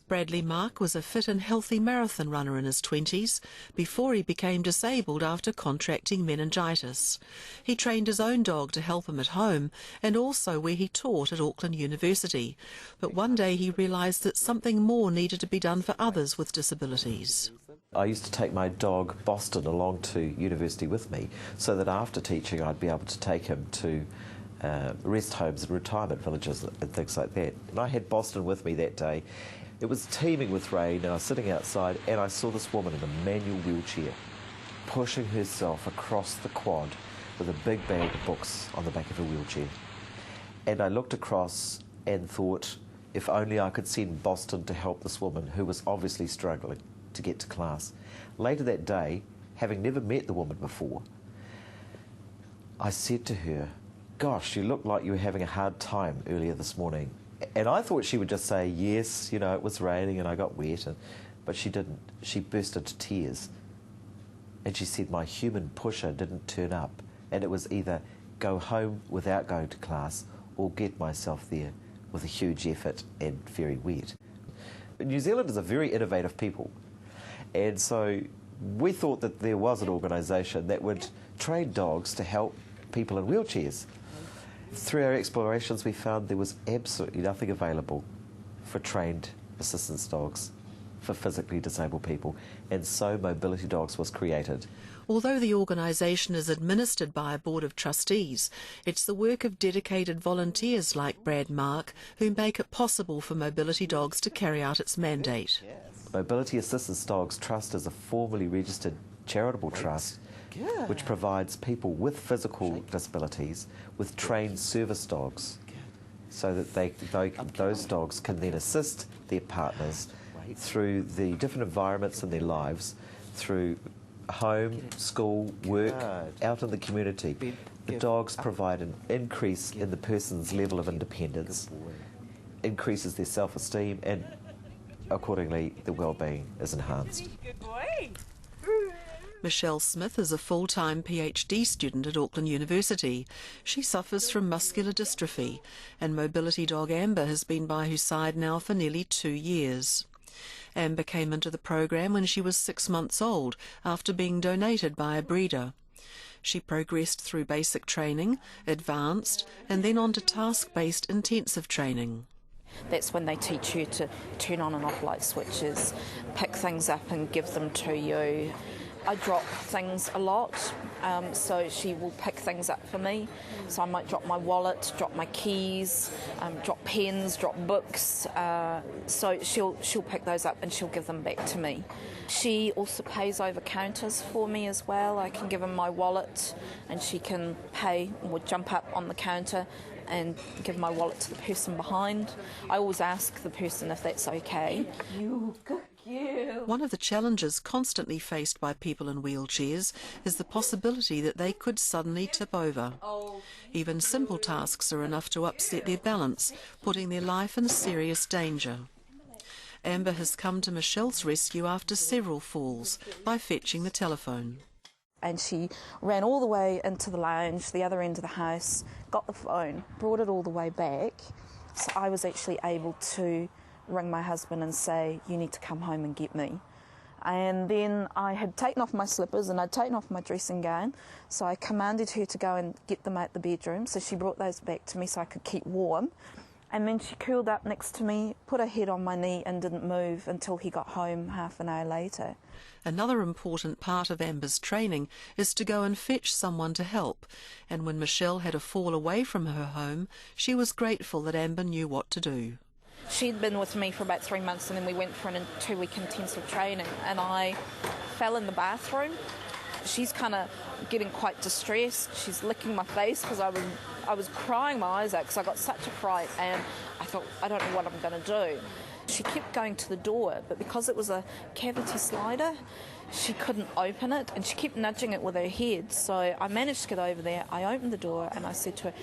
Bradley Mark was a fit and healthy marathon runner in his 20s before he became disabled after contracting meningitis. He trained his own dog to help him at home and also where he taught at Auckland University. But one day he realised that something more needed to be done for others with disabilities. I used to take my dog Boston along to university with me so that after teaching I'd be able to take him to rest homes and retirement villages and things like that. And I had Boston with me that day. It was teeming with rain and I was sitting outside and I saw this woman in a manual wheelchair pushing herself across the quad with a big bag of books on the back of her wheelchair. And I looked across and thought, if only I could send Boston to help this woman who was obviously struggling to get to class. Later that day, having never met the woman before, I said to her, "Gosh, you look like you were having a hard time earlier this morning." And I thought she would just say, "Yes, you know, it was raining and I got wet." But she didn't. She burst into tears. And she said, "My human pusher didn't turn up. And it was either go home without going to class or get myself there with a huge effort and very wet." New Zealanders are very innovative people. And so we thought that there was an organisation that would train dogs to help people in wheelchairs. Through our explorations, we found there was absolutely nothing available for trained assistance dogs for physically disabled people, and so Mobility Dogs was created. Although the organisation is administered by a board of trustees, it's the work of dedicated volunteers like Brad Mark who make it possible for Mobility Dogs to carry out its mandate. Mobility Assistance Dogs Trust is a formally registered charitable trust which provides people with physical disabilities with trained service dogs so that those dogs can then assist their partners through the different environments in their lives, through home, school, work, out in the community. The dogs provide an increase in the person's level of independence, increases their self-esteem, and accordingly the well-being is enhanced. Good boy. Michelle Smith is a full-time PhD student at Auckland University. She suffers from muscular dystrophy, and mobility dog Amber has been by her side now for nearly 2 years. Amber came into the program when she was 6 months old after being donated by a breeder. She progressed through basic training, advanced, and then on to task-based intensive training. That's when they teach you to turn on and off light switches, pick things up and give them to you. I drop things a lot, so she will pick things up for me. So I might drop my wallet, drop my keys, drop pens, drop books. So she'll pick those up and she'll give them back to me. She also pays over counters for me as well. I can give her my wallet and she can pay or jump up on the counter and give my wallet to the person behind. I always ask the person if that's okay. One of the challenges constantly faced by people in wheelchairs is the possibility that they could suddenly tip over. Even simple tasks are enough to upset their balance, putting their life in serious danger. Amber has come to Michelle's rescue after several falls by fetching the telephone. And she ran all the way into the lounge, the other end of the house, got the phone, brought it all the way back. So I was actually able to ring my husband and say, "You need to come home and get me." And then I had taken off my slippers and I'd taken off my dressing gown, so I commanded her to go and get them out the bedroom. So she brought those back to me so I could keep warm. And then she curled up next to me, put her head on my knee and didn't move until he got home half an hour later. Another important part of Amber's training is to go and fetch someone to help. And when Michelle had a fall away from her home, she was grateful that Amber knew what to do. She'd been with me for about 3 months and then we went for a 2-week intensive training and I fell in the bathroom. She's kind of getting quite distressed. She's licking my face because I was crying my eyes out because I got such a fright and I thought, I don't know what I'm going to do. She kept going to the door, but because it was a cavity slider, she couldn't open it and she kept nudging it with her head. So I managed to get over there. I opened the door and I said to her,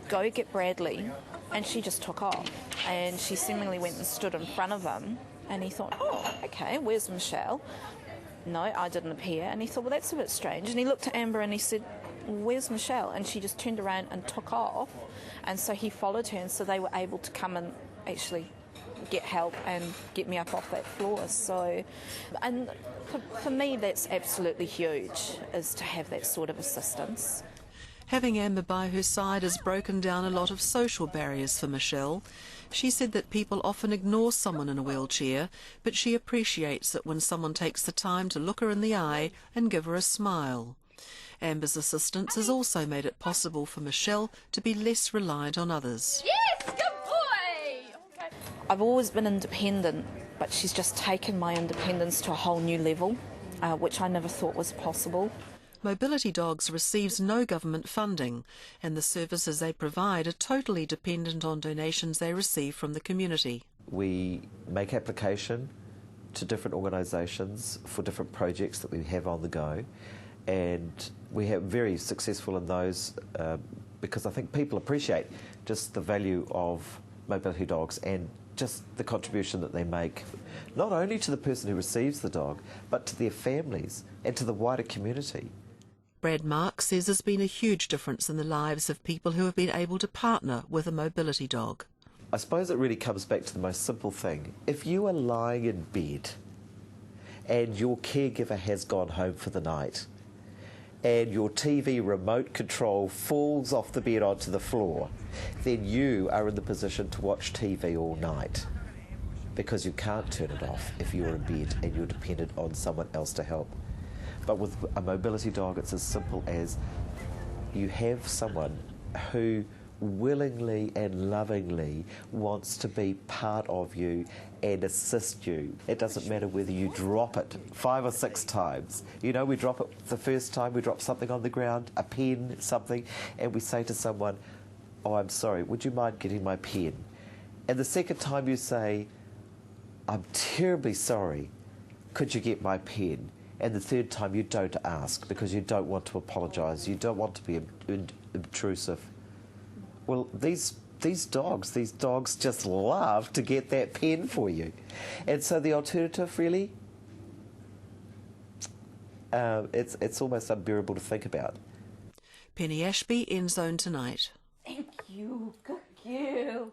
"Go get Bradley." And she just took off and she seemingly went and stood in front of him and he thought, "Oh, okay, where's Michelle?" No, I didn't appear. And he thought, well, that's a bit strange. And he looked at Amber and he said, "Where's Michelle?" And she just turned around and took off. And so he followed her and so they were able to come and actually get help and get me up off that floor. So, and for me, that's absolutely huge, is to have that sort of assistance. Having Amber by her side has broken down a lot of social barriers for Michelle. She said that people often ignore someone in a wheelchair, but she appreciates it when someone takes the time to look her in the eye and give her a smile. Amber's assistance has also made it possible for Michelle to be less reliant on others. Yes, good boy! Okay. I've always been independent, but she's just taken my independence to a whole new level, which I never thought was possible. Mobility Dogs receives no government funding, and the services they provide are totally dependent on donations they receive from the community. We make application to different organisations for different projects that we have on the go, and we have very successful in those because I think people appreciate just the value of mobility dogs and just the contribution that they make, not only to the person who receives the dog, but to their families and to the wider community. Brad Mark says there's been a huge difference in the lives of people who have been able to partner with a mobility dog. I suppose it really comes back to the most simple thing. If you are lying in bed and your caregiver has gone home for the night and your TV remote control falls off the bed onto the floor, then you are in the position to watch TV all night because you can't turn it off if you're in bed and you're dependent on someone else to help. But with a mobility dog, it's as simple as you have someone who willingly and lovingly wants to be part of you and assist you. It doesn't matter whether you drop it 5 or 6 times. You know, we drop it the first time, we drop something on the ground, a pen, something, and we say to someone, "Oh, I'm sorry, would you mind getting my pen?" And the second time you say, "I'm terribly sorry, could you get my pen?" And the third time you don't ask because you don't want to apologise, you don't want to be intrusive. Well, these dogs just love to get that pen for you. And so the alternative really, it's almost unbearable to think about. Penny Ashby, End Zone Tonight. Thank you. Good girl.